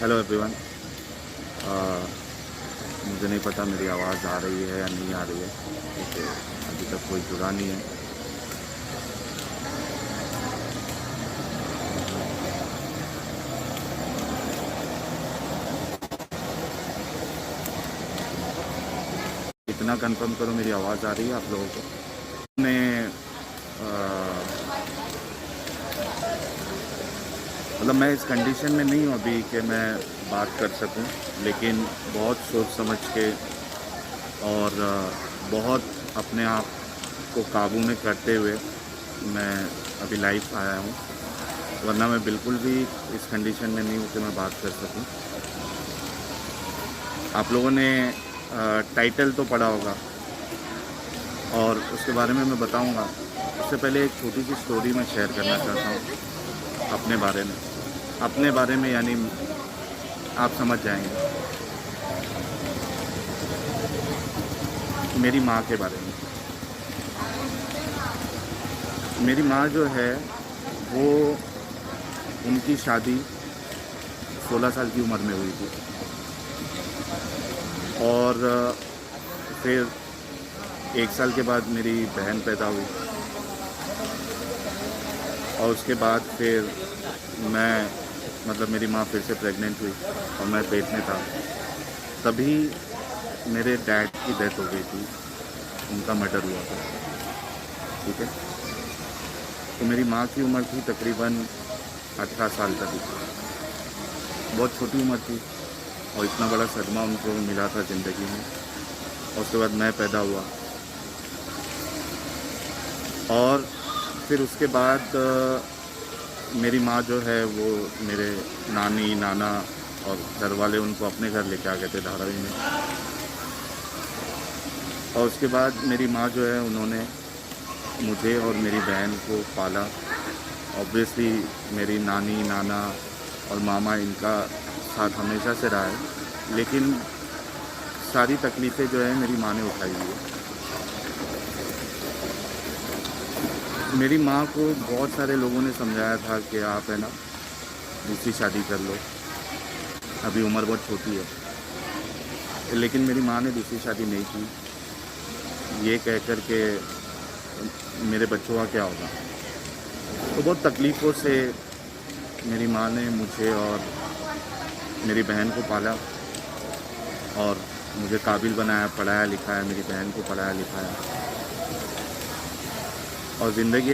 Hello everyone. मुझे नहीं पता मेरी आवाज़ आ रही है या नहीं आ रही है, क्योंकि अभी तक कोई जुड़ा नहीं है। इतना कंफर्म करो मेरी आवाज़ आ रही है आप लोगों को। मतलब मैं इस कंडीशन में नहीं हूँ अभी कि मैं बात कर सकूँ, लेकिन बहुत सोच समझ के और बहुत अपने आप को काबू में करते हुए मैं अभी लाइव आया हूँ, वरना मैं बिल्कुल भी इस कंडीशन में नहीं हूँ कि मैं बात कर सकूँ। आप लोगों ने टाइटल तो पढ़ा होगा और उसके बारे में मैं बताऊँगा। उससे पहले एक छोटी सी स्टोरी मैं शेयर करना चाहता हूँ अपने बारे में, यानी आप समझ जाएंगे मेरी माँ के बारे में। मेरी माँ जो है वो, उनकी शादी 16 साल की उम्र में हुई थी और फिर 1 साल के बाद मेरी बहन पैदा हुई और उसके बाद फिर मेरी माँ फिर से प्रेग्नेंट हुई और मैं पेट में था। तभी मेरे डैड की डेथ हो गई थी, उनका मर्डर हुआ था। ठीक है, तो मेरी माँ की उम्र थी तकरीबन 18 साल तक ही। बहुत छोटी उम्र थी और इतना बड़ा सदमा उनको मिला था ज़िंदगी में। और उसके बाद मैं पैदा हुआ और फिर उसके बाद मेरी माँ जो है वो मेरे नानी नाना और घर वाले उनको अपने घर लेके आ गए थे धारावी में। और उसके बाद मेरी माँ जो है उन्होंने मुझे और मेरी बहन को पाला। ऑब्वियसली मेरी नानी नाना और मामा इनका साथ हमेशा से रहा है, लेकिन सारी तकलीफ़ें जो है मेरी माँ ने उठाई हुई है। मेरी माँ को बहुत सारे लोगों ने समझाया था कि आप है ना दूसरी शादी कर लो, अभी उम्र बहुत छोटी है, लेकिन मेरी माँ ने दूसरी शादी नहीं की, ये कह कर के मेरे बच्चों का क्या होगा। तो बहुत तकलीफ़ों से मेरी माँ ने मुझे और मेरी बहन को पाला और मुझे काबिल बनाया, पढ़ाया लिखाया, मेरी बहन को पढ़ाया लिखाया और ज़िंदगी